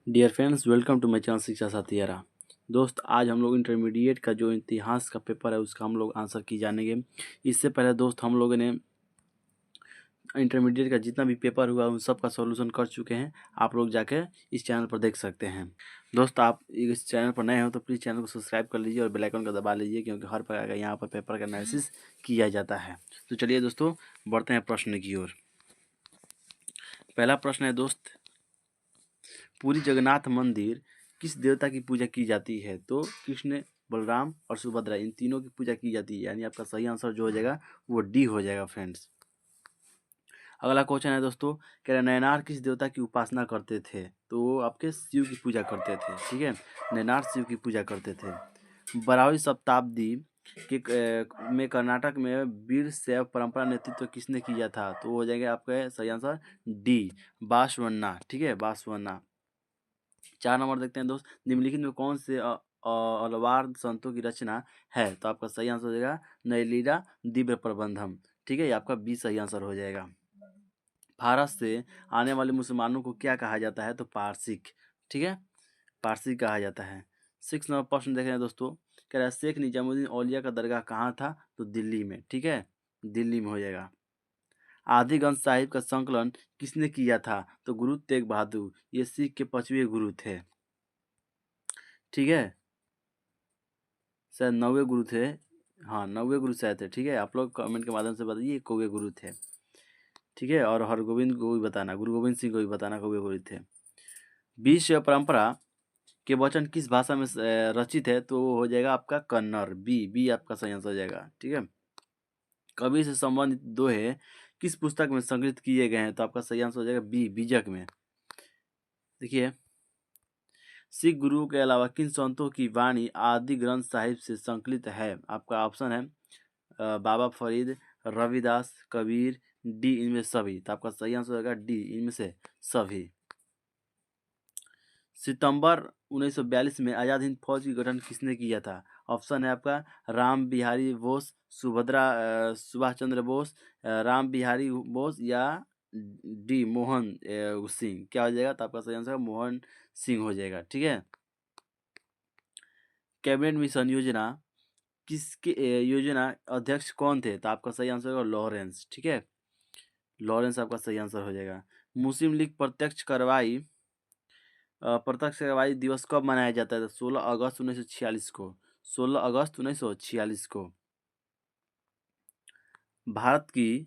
Dear friends, welcome to my channel शिक्षा साथियारा। दोस्त, आज हम लोग इंटरमीडिएट का जो इतिहास का पेपर है उसका हम लोग आंसर की जानेंगे। इससे पहले दोस्त हम लोगों ने इंटरमीडिएट का जितना भी पेपर हुआ उन सब का सॉल्यूशन कर चुके हैं। आप लोग जाके इस चैनल पर देख सकते हैं। दोस्त, आप इस चैनल पर नए हो तो प्लीज़ चैनल को सब्सक्राइब कर लीजिए और बेल आइकन को दबा लीजिए, क्योंकि हर प्रकार का यहाँ पर पेपर का एनालिसिस किया जाता है। तो चलिए दोस्तों, बढ़ते हैं प्रश्न की ओर। पहला प्रश्न है दोस्त, पुरी जगन्नाथ मंदिर किस देवता की पूजा की जाती है? तो कृष्ण, बलराम और सुभद्रा, इन तीनों की पूजा की जाती है। यानी आपका सही आंसर जो हो जाएगा वो डी हो जाएगा फ्रेंड्स। अगला क्वेश्चन है दोस्तों, कह रहे नयनार किस देवता की उपासना करते थे? तो वो आपके शिव की पूजा करते थे। ठीक है, नयनार शिव की पूजा करते थे। 12वीं शताब्दी में कर्नाटक में वीर शैव परंपरा नेतृत्व किसने किया था? तो वो हो जाएगा आपका सही आंसर डी, बासवन्ना। ठीक है, बासवन्ना। 4 नंबर देखते हैं दोस्त, निम्नलिखित में कौन से अलवार संतों की रचना है? तो आपका सही आंसर हो जाएगा नैलीरा दिव्य प्रबंधम। ठीक है, ये आपका बी सही आंसर हो जाएगा। भारत से आने वाले मुसलमानों को क्या कहा जाता है? तो पारसिक। ठीक है, पारसी कहा जाता है। 6 नंबर प्रश्न देख रहे हैं दोस्तों, कह रहा है शेख निजामुद्दीन औलिया का दरगाह कहाँ था? तो दिल्ली में। ठीक है, दिल्ली में हो जाएगा। आदिगंज साहिब का संकलन किसने किया था? तो गुरु तेग बहादुर, ये सिख के 5वें गुरु थे। ठीक है, शायद 9वें गुरु थे। हाँ, 9वें गुरु शायद थे। ठीक है, आप लोग कमेंट के माध्यम से बताइए कौवे गुरु थे। ठीक है, और हरगोविंद को भी बताना, गुरु गोविंद सिंह को भी बताना कौवे गुरु थे। विश्व परंपरा के वचन किस भाषा में रचित है? तो वो हो जाएगा आपका कन्नड़, बी। बी आपका सही आंसर हो जाएगा। ठीक है, कवि से संबंधित दोहे किस पुस्तक में संकलित किए गए हैं? तो आपका सही आंसर हो जाएगा बी, बीजक में। देखिए, सिख गुरुओं के अलावा किन संतों की वाणी आदि ग्रंथ साहिब से संकलित है? आपका ऑप्शन है बाबा फरीद, रविदास, कबीर, डी इनमें सभी। तो आपका सही आंसर होगा डी, इनमें से सभी। सितंबर 1942 में आजाद हिंद फौज की गठन किसने किया था? ऑप्शन है आपका राम बिहारी बोस, सुभाष चंद्र बोस, राम बिहारी बोस, या डी मोहन सिंह। क्या हो जाएगा? तो आपका सही आंसर मोहन सिंह हो जाएगा। ठीक है, कैबिनेट मिशन योजना किसके योजना अध्यक्ष कौन थे? तो आपका सही आंसर होगा लॉरेंस। ठीक है, लॉरेंस आपका सही आंसर हो जाएगा। मुस्लिम लीग प्रत्यक्ष कार्रवाई दिवस कब मनाया जाता है? 16 अगस्त 1946 को। 16 अगस्त 1946 को। भारत की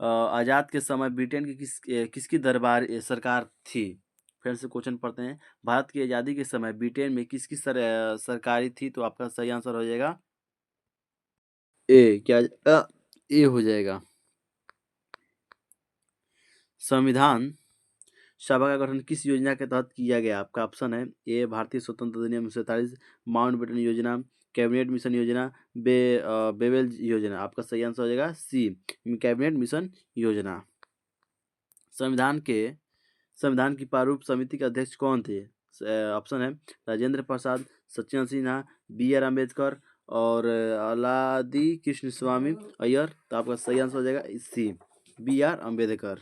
आज़ाद के समय ब्रिटेन की किसकी सरकार थी? फिर से क्वेश्चन पढ़ते हैं। भारत की आज़ादी के समय ब्रिटेन में किसकी सरकारी थी? तो आपका सही आंसर हो जाएगा ए। क्या ए हो जाएगा। संविधान सभा का गठन किस योजना के तहत किया गया? आपका ऑप्शन है ए भारतीय स्वतंत्र अधिनियम 47, माउंटबेटन योजना, कैबिनेट मिशन योजना, बेवेल योजना। आपका सही आंसर हो जाएगा सी, कैबिनेट मिशन योजना। संविधान की प्रारूप समिति के अध्यक्ष कौन थे? ऑप्शन है राजेंद्र प्रसाद, सत्येंद्र सिन्हा, बी आर अम्बेडकर और अलादी कृष्ण स्वामी अय्यर। तो आपका सही आंसर हो जाएगा सी, बी आर अम्बेडकर।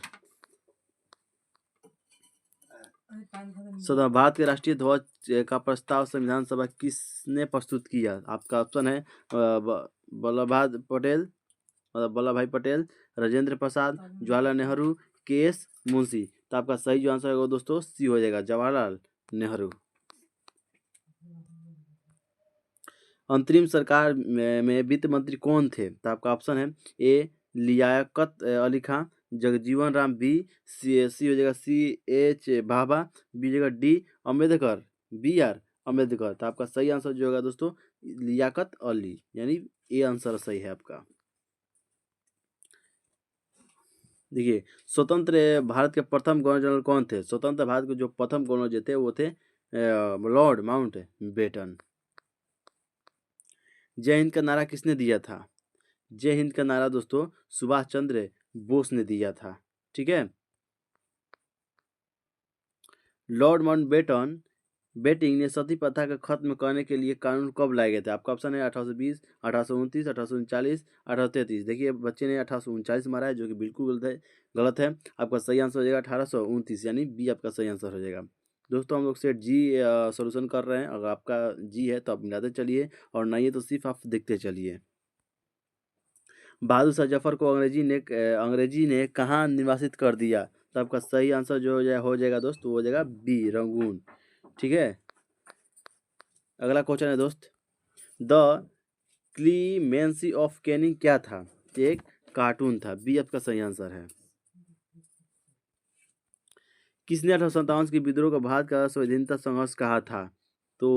भारत के राष्ट्रीय ध्वज का प्रस्ताव संविधान सभा किसने प्रस्तुत किया? आपका ऑप्शन है वल्लभ भाई पटेल, राजेंद्र प्रसाद, जवाहरलाल नेहरू, के एस मुंशी। तो आपका सही जो आंसर होगा दोस्तों सी हो जाएगा, जवाहरलाल नेहरू। अंतरिम सरकार में वित्त मंत्री कौन थे? तो आपका ऑप्शन है A Liaquat Ali Khan, Jagjivan Ram, B C हो जाएगा सी एच भाभा, बी जगह D Ambedkar, B R Ambedkar. तो आपका सही आंसर जो होगा दोस्तों लियाकत अली, यानी ए आंसर सही है आपका। देखिए, स्वतंत्र भारत के प्रथम गवर्नर जनरल कौन थे? स्वतंत्र भारत के जो प्रथम गवर्नर जो थे वो थे लॉर्ड माउंट बेटन। जय हिंद का नारा किसने दिया था? जय हिंद का नारा दोस्तों सुभाष चंद्र बोस ने दिया था। ठीक है, लॉर्ड माउंटबेटन बेटिंग ने सती प्रथा का खत्म करने के लिए कानून कब लाए गए थे? आपका ऑप्शन है 1820, 1829, 1839, 1833। देखिए, बच्चे ने 1839 मारा है, जो कि बिल्कुल गलत है। आपका सही आंसर हो जाएगा 1829, यानी बी आपका सही आंसर हो जाएगा। दोस्तों हम लोग सेट जी सॉल्यूशन कर रहे हैं। अगर आपका जी है तो आप मिलाते चलिए, और नहीं है तो सिर्फ आप देखते चलिए। बहादुर शाह जफर को अंग्रेजी ने कहाँ निर्वासित कर दिया? तो आपका सही आंसर जो हो जाएगा दोस्त, वो हो जाएगा बी, रंगून। ठीक है, अगला क्वेश्चन है दोस्त, द क्लीमेंसी ऑफ कैनिंग क्या था? एक कार्टून था। बी आपका सही आंसर है। किसने 1857 के विद्रोह को भारत का स्वाधीनता संघर्ष कहा था? तो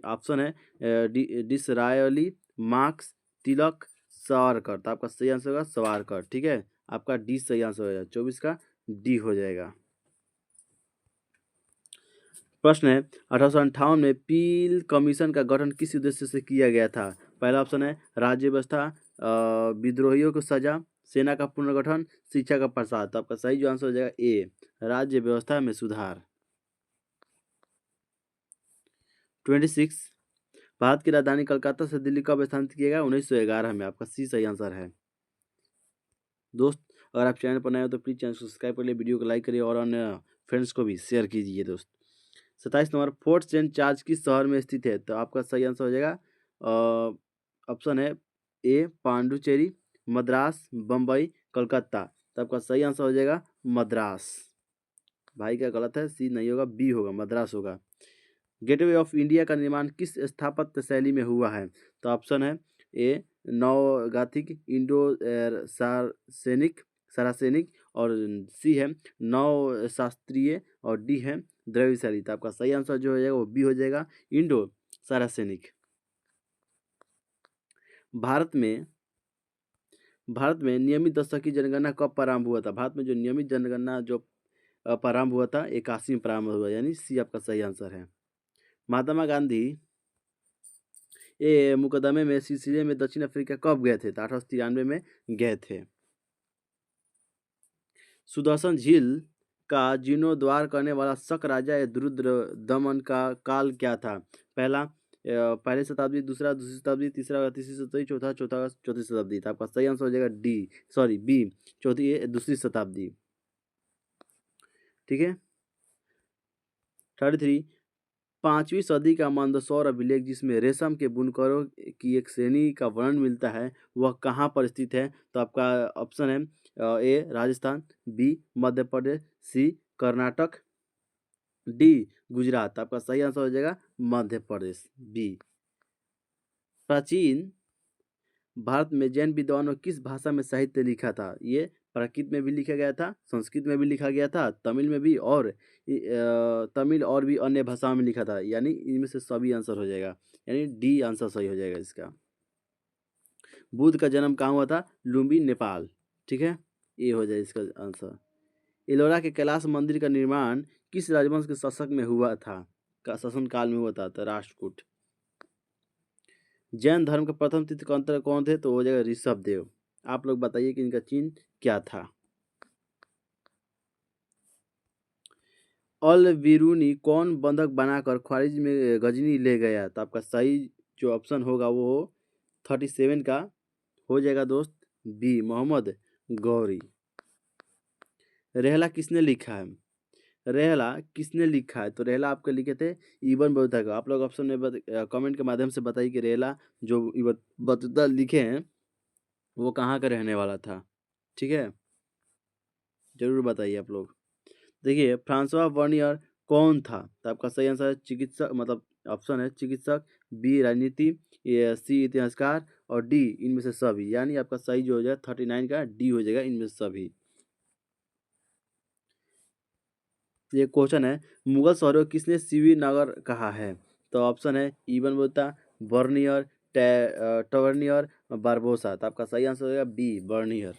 ऑप्शन है डिसरायली, मार्क्स, तिलक, सावरकर। तो आपका सही आंसर होगा सावरकर। ठीक है, आपका डी सही आंसर हो जाएगा, 24 का डी हो जाएगा। प्रश्न है, 1858 में पील कमीशन का गठन किस उद्देश्य से किया गया था? पहला ऑप्शन है राज्य व्यवस्था, विद्रोहियों को सजा, सेना का पुनर्गठन, शिक्षा का प्रसार। तो आपका सही जो आंसर हो जाएगा ए, राज्य व्यवस्था में सुधार। 26, भारत की राजधानी कलकत्ता से दिल्ली कब स्थानांतरित किया गया? 1911 में। आपका सी सही आंसर है। दोस्त अगर आप चैनल पर नए हो तो प्लीज़ चैनल सब्सक्राइब कर लिए, वीडियो को लाइक करिए और अन्य फ्रेंड्स को भी शेयर कीजिए। दोस्त 27 नंबर, फोर्ट सेंट चार्ज किस शहर में स्थित है? तो आपका सही आंसर हो जाएगा ऑप्शन है ए, पांडुचेरी, मद्रास, बम्बई, कलकत्ता। तो आपका सही आंसर हो जाएगा मद्रास। भाई का गलत है, सी नहीं होगा, बी होगा, मद्रास होगा। गेटवे ऑफ इंडिया का निर्माण किस स्थापत्य शैली में हुआ है? तो ऑप्शन है ए, नवगाथिक, इंडो सारासेनिक सारासेनिक, और सी है नव शास्त्रीय, और डी है द्रविड़ शैली। तो आपका सही आंसर जो हो जाएगा वो बी हो जाएगा, इंडो सारासेनिक। भारत में नियमित दशक की जनगणना कब प्रारंभ हुआ था? भारत में जो नियमित जनगणना जो प्रारंभ हुआ था 81 में प्रारंभ हुआ, यानी सी आपका सही आंसर है। महात्मा गांधी ये मुकदमे में सिलसिले में दक्षिण अफ्रीका कब गए थे? तो 1893 में गए थे। सुदर्शन झील का जीर्णोद्धार करने वाला शक राजा रुद्र दमन का काल क्या था? पहली शताब्दी, दूसरी शताब्दी, तीसरी शताब्दी, चौथी शताब्दी। था आपका सही आंसर हो जाएगा बी, दूसरी शताब्दी। ठीक है, 33, 5वीं सदी का मंदसौर अभिलेख जिसमें रेशम के बुनकरों की एक श्रेणी का वर्णन मिलता है, वह कहाँ पर स्थित है? तो आपका ऑप्शन है ए, राजस्थान, बी, मध्य प्रदेश, सी, कर्नाटक, डी, गुजरात। आपका सही आंसर हो जाएगा मध्य प्रदेश, बी। प्राचीन भारत में जैन विद्वानों किस भाषा में साहित्य लिखा था? ये प्राकृत में भी लिखा गया था, संस्कृत में भी लिखा गया था, तमिल में भी, और तमिल और भी अन्य भाषाओं में लिखा था, यानी इनमें से सभी आंसर हो जाएगा, यानी डी आंसर सही हो जाएगा इसका। बुद्ध का जन्म कहाँ हुआ था? लुम्बिनी, नेपाल। ठीक है, ये हो जाए इसका आंसर। एलोरा के कैलाश मंदिर का निर्माण किस राजवंश के शासक में हुआ था? का शासन काल में हुआ था? तो राष्ट्रकूट। जैन धर्म के प्रथम तीर्थंकर कौन थे? तो हो जाएगा ऋषभ देव। आप लोग बताइए कि इनका चिन्ह क्या था? अल बिरूनी कौन बंधक बनाकर ख्वारिज में गजनी ले गया? तो आपका सही जो ऑप्शन होगा वो 37 का हो जाएगा दोस्त, बी, मोहम्मद गौरी। रेहला किसने लिखा है? रेहला किसने लिखा है? तो रेहला आपके लिखे थे इबन बतूता का। आप लोग ऑप्शन में कमेंट के माध्यम से बताइए कि रेहला जो इबन बतूता लिखे हैं वो कहाँ का रहने वाला था। ठीक है, जरूर बताइए आप लोग। देखिए, फ्रांसवा वर्नियर कौन था? तो आपका सही आंसर है चिकित्सक, मतलब ऑप्शन है चिकित्सक, बी, राजनीति, सी, इतिहासकार, और डी, इनमें से सभी, यानी आपका सही जो हो जाएगा 39 का डी हो जाएगा, इनमें से सभी। ये क्वेश्चन है, मुगल शहरों को किसने शिवी नगर कहा है? तो ऑप्शन है इबन बतूता, बर्नियर, टवर्नियर, बारबोसा। तो आपका सही आंसर होगा बी, बर्नियर।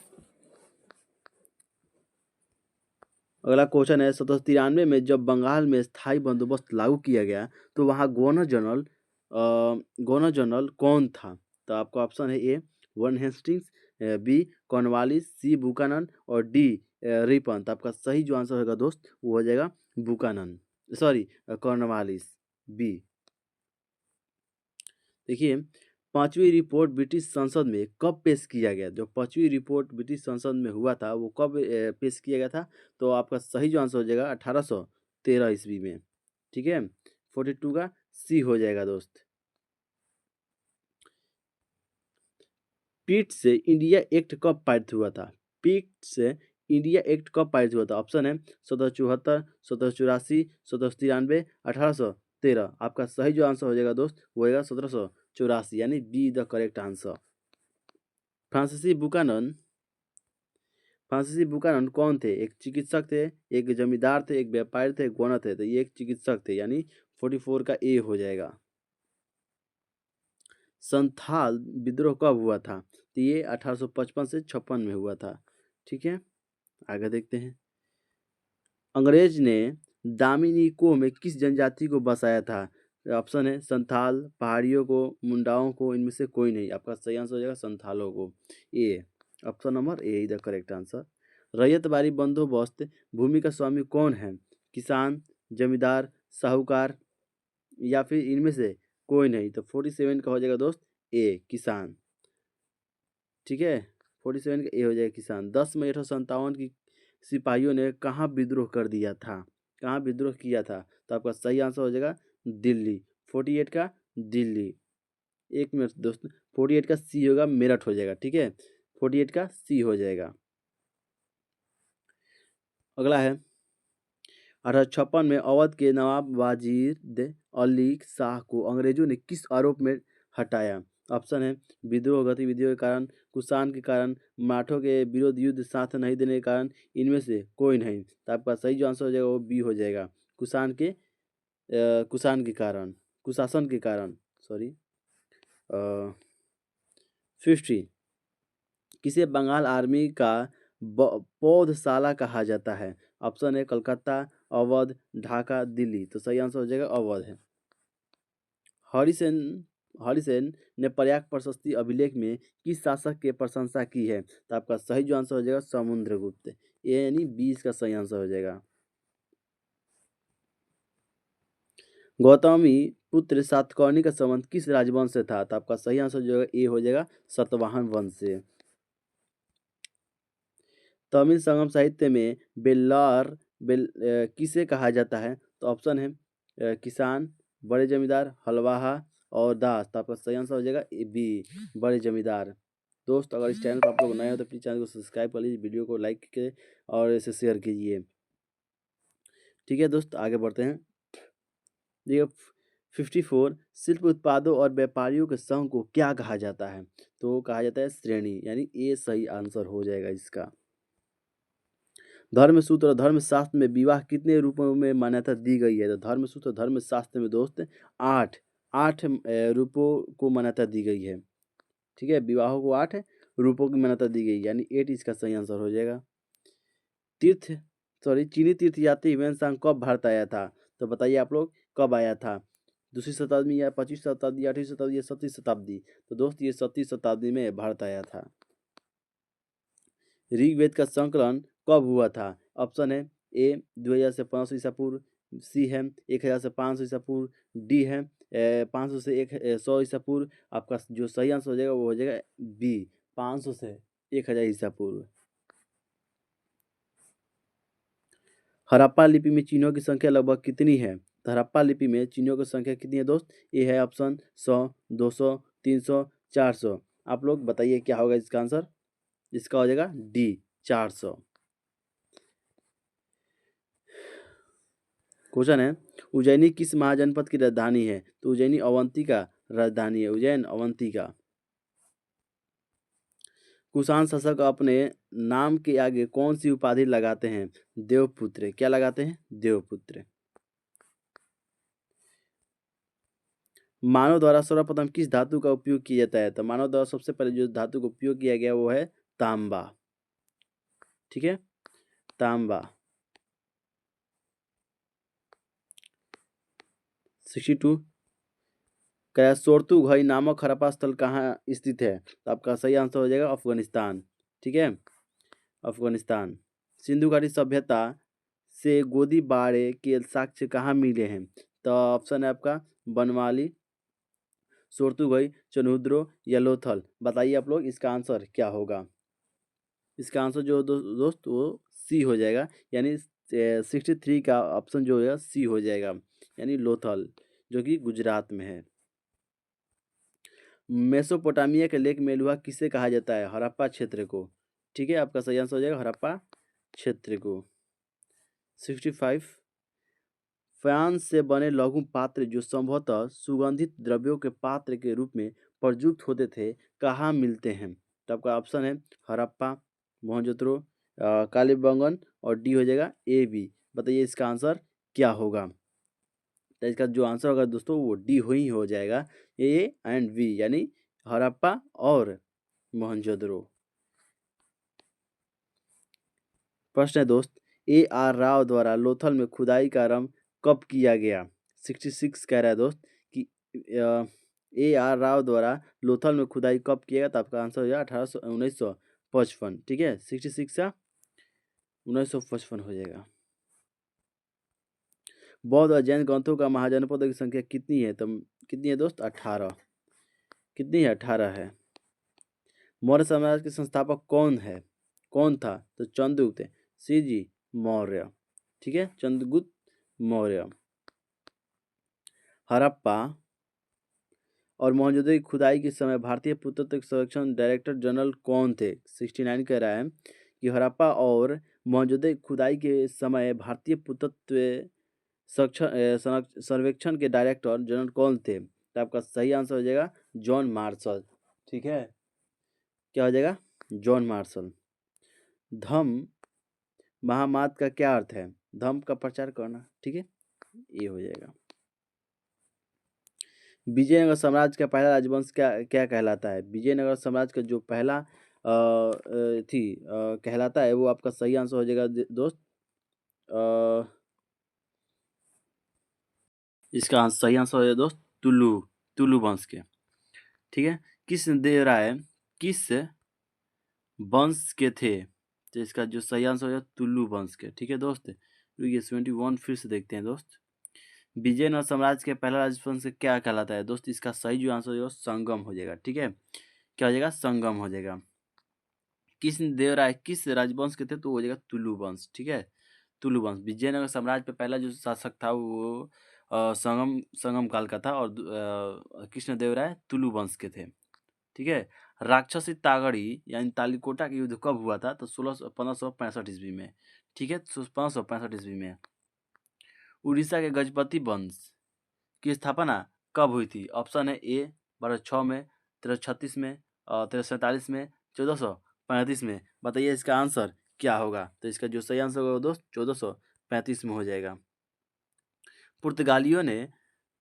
अगला क्वेश्चन है, 1793 में जब बंगाल में स्थायी बंदोबस्त लागू किया गया तो वहाँ गवर्नर जनरल कौन था? तो आपका ऑप्शन है ए, वन हेस्टिंग्स, बी, कॉर्नवालिस, सी, बुकानन, और डी, रिपन। तो आपका सही जो आंसर होगा दोस्त वो हो जाएगा बुकानन, सॉरी कॉर्नवालिस, बी। देखिए, पांचवी रिपोर्ट ब्रिटिश संसद में कब पेश किया गया? जो पांचवी रिपोर्ट ब्रिटिश संसद में हुआ था वो कब पेश किया गया था? तो आपका सही जो आंसर हो जाएगा 1813 ईस्वी में। ठीक है, 42 का सी हो जाएगा दोस्त। पीठ से इंडिया एक्ट कब पारित हुआ था? पीठ से इंडिया एक्ट कब पारित हुआ था? ऑप्शन है 1774, 1784, 1793, 1813। आपका सही जो आंसर हो जाएगा दोस्त वो होगा 1784, यानी बी द करेक्ट आंसर। फ्रांसीसी बुकानन फ्रांसीसी बुकानन कौन थे? एक चिकित्सक थे, एक जमींदार थे, एक व्यापारी थे, एक गवर्नर थे। तो ये एक चिकित्सक थे, यानी 44 का ए हो जाएगा। संथाल विद्रोह कब हुआ था? तो ये 1855 से 56 में हुआ था। ठीक है, आगे देखते हैं। अंग्रेज ने दामिनिको में किस जनजाति को बसाया था? ऑप्शन है संथाल, पहाड़ियों को, मुंडाओं को, इनमें से कोई नहीं। आपका सही आंसर हो जाएगा संथालों को, A. Option number A is the correct answer. Ryotwari बंदोबस्त भूमि का स्वामी कौन है? किसान, जमींदार, साहूकार, या फिर इनमें से कोई नहीं। तो 47 का हो जाएगा दोस्त ए, किसान। ठीक है, 47 का ए हो जाएगा किसान। 10 मई 1857 की सिपाहियों ने कहाँ विद्रोह कर दिया था? कहाँ विद्रोह किया था? तो आपका सही आंसर हो जाएगा दिल्ली। 48 का दिल्ली। एक मिनट दोस्त, 48 का सी होगा, मेरठ हो जाएगा। ठीक है, 48 का सी हो जाएगा। अगला है 1856 में अवध के नवाब वाजिद अली शाह को अंग्रेजों ने किस आरोप में हटाया? ऑप्शन है विद्रोह गतिविधियों के कारण, कुषाण के कारण, मराठों के विरोध युद्ध साथ नहीं देने के कारण, इनमें से कोई नहीं। तो आपका सही जो आंसर हो जाएगा वो बी हो जाएगा, कुषाण के कारण, कुशासन के कारण, सॉरी। 50 किसे बंगाल आर्मी का पौधशाला कहा जाता है? ऑप्शन है कलकत्ता, अवध, ढाका, दिल्ली। तो सही आंसर हो जाएगा अवध है। हरिसेन हरिसेन ने प्रयाग प्रशस्ति अभिलेख में किस शासक के प्रशंसा की है? तो आपका सही जो आंसर हो जाएगा समुद्रगुप्त, यानी 20 का सही आंसर हो जाएगा। गौतमी पुत्र सातकर्णी का संबंध किस राजवंश से था? तो आपका सही आंसर जो है ए हो जाएगा सातवाहन वंश से। तमिल संगम साहित्य में किसे कहा जाता है? तो ऑप्शन है किसान, बड़े जमींदार, हलवाहा और दास। तो आपका सही आंसर हो जाएगा बी, बड़े जमींदार। दोस्त अगर इस चैनल पर आप लोग नए हो तो प्लीज़ चैनल को सब्सक्राइब कर लीजिए, वीडियो को लाइक कीजिए और इसे शेयर कीजिए। ठीक है दोस्त, आगे बढ़ते हैं। देखिए 54 शिल्प उत्पादों और व्यापारियों के संघ को क्या कहा जाता है? तो कहा जाता है श्रेणी, यानी ए सही आंसर हो जाएगा इसका। धर्मसूत्र और धर्मशास्त्र में विवाह कितने रूपों में मान्यता दी गई है? तो धर्मसूत्र और धर्मशास्त्र में दोस्त 8 रूपों को मान्यता दी गई है। ठीक है, विवाहों को 8 रूपों की मान्यता दी गई, यानी 8 इसका सही आंसर हो जाएगा। चीनी तीर्थयात्री ह्वेनसांग कब भारत आया था? तो बताइए आप लोग कब आया था? 2री शताब्दी या 25वीं शताब्दी, 8वीं शताब्दी या 7वीं शताब्दी? तो दोस्त ये 7वीं शताब्दी में भारत आया था। ऋग्वेद का संकलन कब हुआ था? ऑप्शन है ए 2000 से 500 ईसा पूर्व, सी है 1000 से 500 ईसा पूर्व, डी है 500 से 100 ईसा पूर्व। आपका जो सही आंसर हो जाएगा वो हो जाएगा बी, 500 से 1000 ईसा पूर्व। हड़प्पा लिपि में चिन्हों की संख्या लगभग कितनी है? तो हड़प्पा लिपि में चिन्हों की संख्या कितनी है दोस्त? ये है ऑप्शन 100, 200, 300, 400। आप लोग बताइए क्या होगा इसका आंसर? इसका हो जाएगा डी, 400। क्वेश्चन है उज्जैनी किस महाजनपद की राजधानी है? तो उज्जैनी अवंती का राजधानी है, उज्जैन अवंती का। कुषाण शासक अपने नाम के आगे कौन सी उपाधि लगाते हैं? देवपुत्र। क्या लगाते हैं? देवपुत्र। मानव द्वारा सर्वप्रथम किस धातु का उपयोग किया जाता है? तो मानव द्वारा सबसे पहले जो धातु का उपयोग किया गया वो है तांबा। ठीक है, तांबा। 62 क्या सोरतुघई नामक हड़प्पा स्थल कहाँ स्थित है? तो आपका सही आंसर हो जाएगा अफगानिस्तान। ठीक है, अफगानिस्तान। सिंधु घाटी सभ्यता से गोदी बाड़े के साक्ष्य कहाँ मिले हैं? तो ऑप्शन है आपका बनवाली, सोरतुघई, चनहुद्रो या लोथल। बताइए आप लोग इसका आंसर क्या होगा? इसका आंसर जो दोस्त वो सी हो जाएगा, यानी 63 का ऑप्शन जो है सी हो जाएगा, यानी लोथल, जो कि गुजरात में है। मेसोपोटामिया के लेक मेलुहा किसे कहा जाता है? हड़प्पा क्षेत्र को। ठीक है, आपका सही आंसर हो जाएगा हड़प्पा क्षेत्र को। 65 फ्रांस से बने लघु पात्र जो संभवतः सुगंधित द्रव्यों के पात्र के रूप में प्रयुक्त होते थे, कहाँ मिलते हैं? तो आपका ऑप्शन है हड़प्पा, मोहनजोदड़ो, कालीबंगन और डी हो जाएगा ए बी। बताइए इसका आंसर क्या होगा? तो इसका जो आंसर होगा दोस्तों वो डी ही हो जाएगा, ए एंड बी, यानी हड़प्पा और मोहनजोदड़ो। प्रश्न है दोस्त, ए आर राव द्वारा लोथल में खुदाई का आरंभ कब किया गया? 66 कह रहा है दोस्त कि ए आर राव द्वारा लोथल में खुदाई कब किया गया? तो आपका आंसर हो जाएगा 1955। ठीक है, 66 से 1955 हो जाएगा। बौद्ध और जैन ग्रंथों का महाजनपदों की संख्या कितनी है? तो कितनी है दोस्त? 18। कितनी है? 18 है। मौर्य साम्राज्य के संस्थापक कौन है? कौन था? तो चंद्रगुप्त सीजी मौर्य। ठीक है, चंद्रगुप्त मौर्य। हड़प्पा और मोहनजोदड़ो की खुदाई के समय भारतीय पुरातत्व सर्वेक्षण डायरेक्टर जनरल कौन थे? 69 कह रहा है कि हड़प्पा और मोहनजोदड़ो की खुदाई के समय भारतीय पुरातत्व सर्वेक्षण के डायरेक्टर जनरल कौन थे? तो आपका सही आंसर हो जाएगा जॉन मार्शल। ठीक है, क्या हो जाएगा? John Marshall. धम्म महामाद का क्या अर्थ है? धम्म का प्रचार करना। ठीक है, ये हो जाएगा। विजयनगर साम्राज्य का पहला राजवंश क्या क्या कहलाता है? विजयनगर साम्राज्य का जो पहला कहलाता है वो आपका सही आंसर हो जाएगा दोस्त। इसका सही आंसर हो जाएगा दोस्त तुलु वंश के। ठीक है, किस देवराय किस वंश के थे? तो इसका जो सही आंसर हो जाएगा तुलु वंश के। ठीक है दोस्त, ये 71 फिर से देखते हैं दोस्त। विजयनगर साम्राज्य के पहला राजवंश क्या कहलाता है दोस्त? इसका सही जो आंसर हो संगम हो जाएगा। ठीक है, क्या हो जाएगा? संगम हो जाएगा। किस देवराय किस राजवंश के थे? तो हो जाएगा तुलु वंश। ठीक है, तुलु वंश। विजयनगर साम्राज्य पे पहला जो शासक था वो संगम काल का था और कृष्णदेवराय तुलु वंश के थे। ठीक है, राक्षसी तागड़ी यानी तालिकोटा का युद्ध कब हुआ था? तो 1565 ईस्वी में। ठीक है, 1565 ईस्वी में। उड़ीसा के गजपति वंश की स्थापना कब हुई थी? ऑप्शन है ए 1206 में, 1336 में, 1347 में, 1435 में। बताइए इसका आंसर क्या होगा? तो इसका जो सही आंसर होगा दोस्त 1435 में हो जाएगा। पुर्तगालियों ने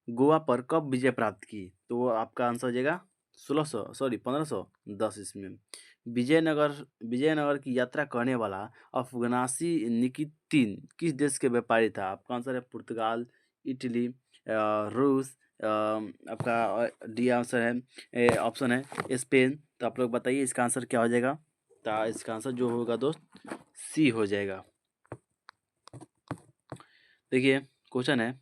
गोवा पर कब विजय प्राप्त की? तो वो आपका आंसर हो जाएगा 1510 ईस्वी में। विजयनगर की यात्रा करने वाला अफगानासी निकितिन किस देश के व्यापारी था? आपका आंसर है पुर्तगाल, इटली, रूस, आपका डी आंसर है, ऑप्शन है स्पेन। तो आप लोग बताइए इसका आंसर क्या हो जाएगा? तो इसका आंसर जो होगा दोस्त सी हो जाएगा। देखिए क्वेश्चन है,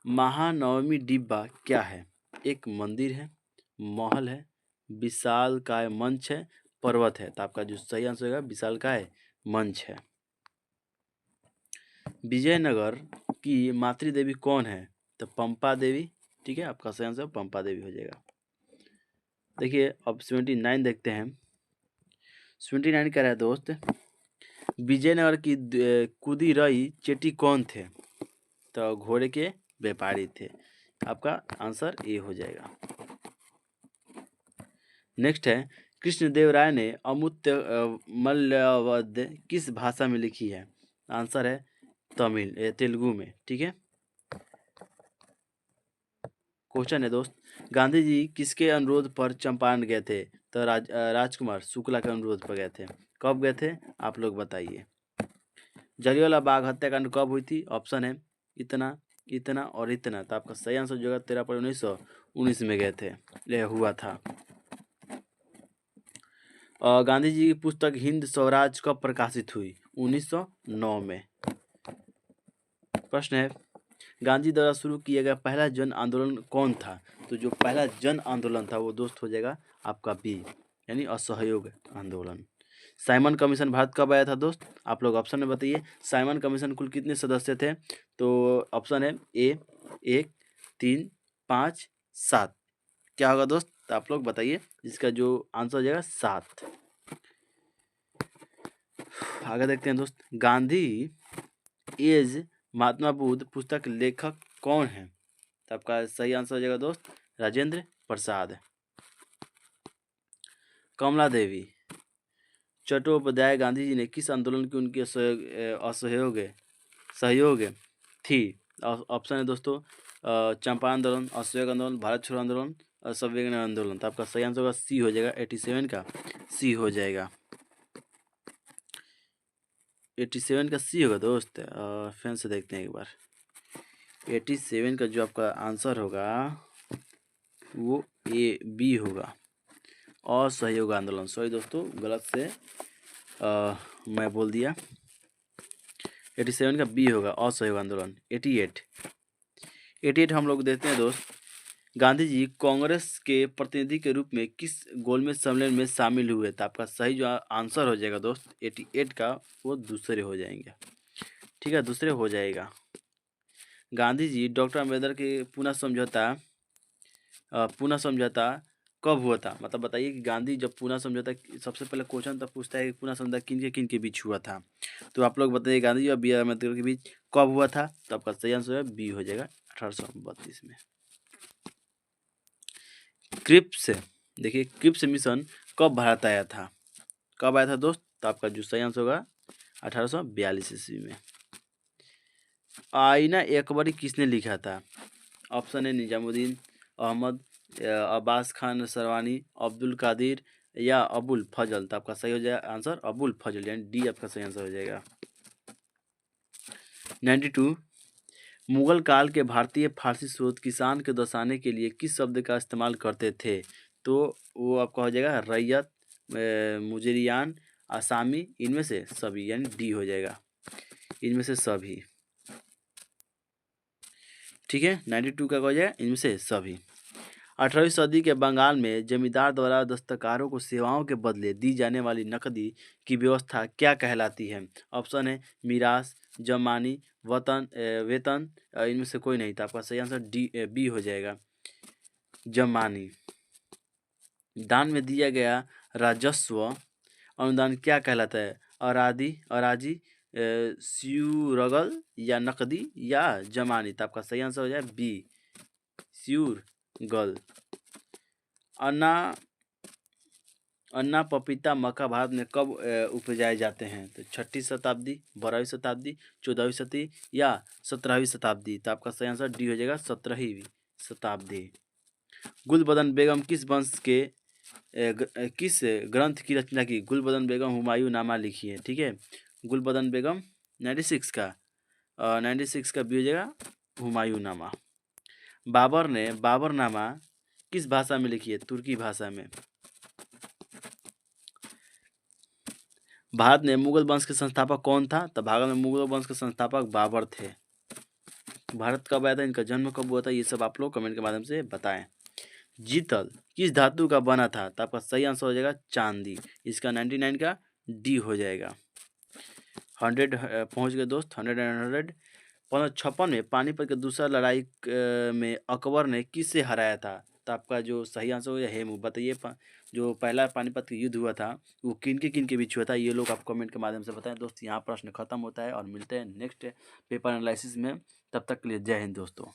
महानवमी डिब्बा क्या है? एक मंदिर है, महल है, विशालकाय मंच है, पर्वत है। तो आपका जो सही आंसर होगा विशालकाय मंच है। विजयनगर की मातृ देवी कौन है? तो पंपा देवी। ठीक है, आपका सही आंसर पंपा देवी हो जाएगा। देखिए अब 79 देखते हैं। 79 कह रहा है दोस्त, विजयनगर की कुदिरई चेटी कौन थे? तो घोड़े के व्यापारी थे। आपका आंसर ए हो जाएगा। नेक्स्ट है, कृष्णदेवराय ने अमुत्य मल्लवध किस भाषा में लिखी है? आंसर है तेलुगु में। ठीक है, क्वेश्चन है दोस्त, गांधी जी किसके अनुरोध पर चंपारण गए थे? तो राजकुमार शुक्ला के अनुरोध पर गए थे। कब गए थे आप लोग बताइए। जलियांवाला बाग हत्याकांड कब हुई थी? ऑप्शन है इतना, इतना और इतना। तो आपका सही आंसर जो है 13 अप्रैल 1919 में गए थे, यह हुआ था। गांधी जी की पुस्तक हिंद स्वराज कब प्रकाशित हुई? 1909 में। प्रश्न है, गांधी द्वारा शुरू किया गया पहला जन आंदोलन कौन था? तो जो पहला जन आंदोलन था वो दोस्त हो जाएगा आपका बी, यानी असहयोग आंदोलन। साइमन कमीशन भारत कब आया था दोस्त? आप लोग ऑप्शन में बताइए। साइमन कमीशन कुल कितने सदस्य थे? तो ऑप्शन है ए 1 3 5 7 क्या होगा दोस्त? तो आप लोग बताइए, इसका जो आंसर हो जाएगा 7। आगे देखते हैं दोस्त, गांधी एज महात्मा बुद्ध पुस्तक लेखक कौन है? तो आपका सही आंसर हो जाएगा दोस्त राजेंद्र प्रसाद। कमला देवी चट्टोपाध्याय गांधी जी ने किस आंदोलन की उनकी सहयोग थी? ऑप्शन है दोस्तों चंपारण आंदोलन, असहयोग आंदोलन, भारत छोड़ो आंदोलन, संवेदना आंदोलन। तो आपका सही आंसर होगा सी हो जाएगा, 87 का सी हो जाएगा। 87 का सी होगा दोस्त। फिर से देखते हैं एक बार, 87 का जो आपका आंसर होगा वो ए बी होगा, असहयोग आंदोलन। सॉरी दोस्तों, गलत से मैं बोल दिया। 87 का बी होगा, असहयोग आंदोलन। 88 हम लोग देखते हैं दोस्त, गांधी जी कांग्रेस के प्रतिनिधि के रूप में किस गोलमेज सम्मेलन में शामिल हुए? तो आपका सही जो आंसर हो जाएगा दोस्त 88 का वो दूसरे हो जाएंगे। ठीक है, दूसरे हो जाएगा। गांधी जी डॉक्टर अम्बेडकर के पूना समझौता कब हुआ था? मतलब बताइए कि गांधी जब पूना समझौता, सबसे पहले क्वेश्चन तब पूछता है कि पूना समझौता किन के बीच हुआ था। तो आप लोग बताइए गांधी जी और बी आर अम्बेडकर के बीच कब हुआ था? तो आपका सही आंसर है बी हो जाएगा, 1832 में। क्रिप्स, देखिए क्रिप्स मिशन कब भारत आया था? कब आया था दोस्त? तो आपका जो सही आंसर होगा 1842 ईस्वी में। आईना अकबरी किसने लिखा था? ऑप्शन है निजामुद्दीन, अहमद, अब्बास खान सरवानी, अब्दुल कादिर या अबुल फजल। तो आपका सही हो जाएगा आंसर अबुल फजल, यानी डी आपका सही आंसर हो जाएगा। 92 मुगल काल के भारतीय फारसी स्रोत किसान के दर्शाने के लिए किस शब्द का इस्तेमाल करते थे? तो वो आपका हो जाएगा रैयत, मुजरियान, आसामी, इनमें से सभी, यानी डी हो जाएगा, इनमें से सभी। ठीक है, 92 का हो जाएगा इनमें से सभी। 18वीं सदी के बंगाल में जमींदार द्वारा दस्तकारों को सेवाओं के बदले दी जाने वाली नकदी की व्यवस्था क्या कहलाती है? ऑप्शन है मीरास, जमानी, वेतन, इनमें से कोई नहीं था। आपका सही आंसर बी हो जाएगा, जमानी। दान में दिया गया राजस्व अनुदान क्या कहलाता है? अराजी, स्यूरगल या नकदी या जमानी। तो आपका सही आंसर हो जाए बी, स्यूरगल। अन्ना पपीता मक्का भारत में कब उपजाए जाते हैं? तो 6वीं शताब्दी, 12वीं शताब्दी, 14वीं शताब्दी या 17वीं शताब्दी। तो आपका सही आंसर डी हो जाएगा, 17वीं शताब्दी। गुलबदन बेगम किस वंश के किस ग्रंथ की रचना की? गुलबदन बेगम हुमायूं नामा लिखी है। ठीक है, गुलबदन बेगम 96 का 96 का भी हो जाएगा हुमायूं नामा। बाबर ने बाबरनामा किस भाषा में लिखी है? तुर्की भाषा में। भारत में मुगल वंश के संस्थापक कौन था? तो भारत में मुगल वंश के संस्थापक बाबर थे। भारत कब आया था, इनका जन्म कब हुआ था, ये सब आप लोग कमेंट के माध्यम से बताएं। जीतल किस धातु का बना था? तो आपका सही आंसर हो जाएगा चांदी, इसका 99 का डी हो जाएगा। 100 पहुंच गए दोस्त, 100 एंड 100। 1556 में पानीपत की दूसरा लड़ाई में अकबर ने किससे हराया था? तो आपका जो सही आंसर हो गया हेमू। बताइए जो पहला पानीपत का युद्ध हुआ था वो किन के बीच हुआ था? ये लोग आप कमेंट के माध्यम से बताएं दोस्त। यहाँ प्रश्न खत्म होता है और मिलते हैं नेक्स्ट पेपर एनालिसिस में। तब तक के लिए जय हिंद दोस्तों।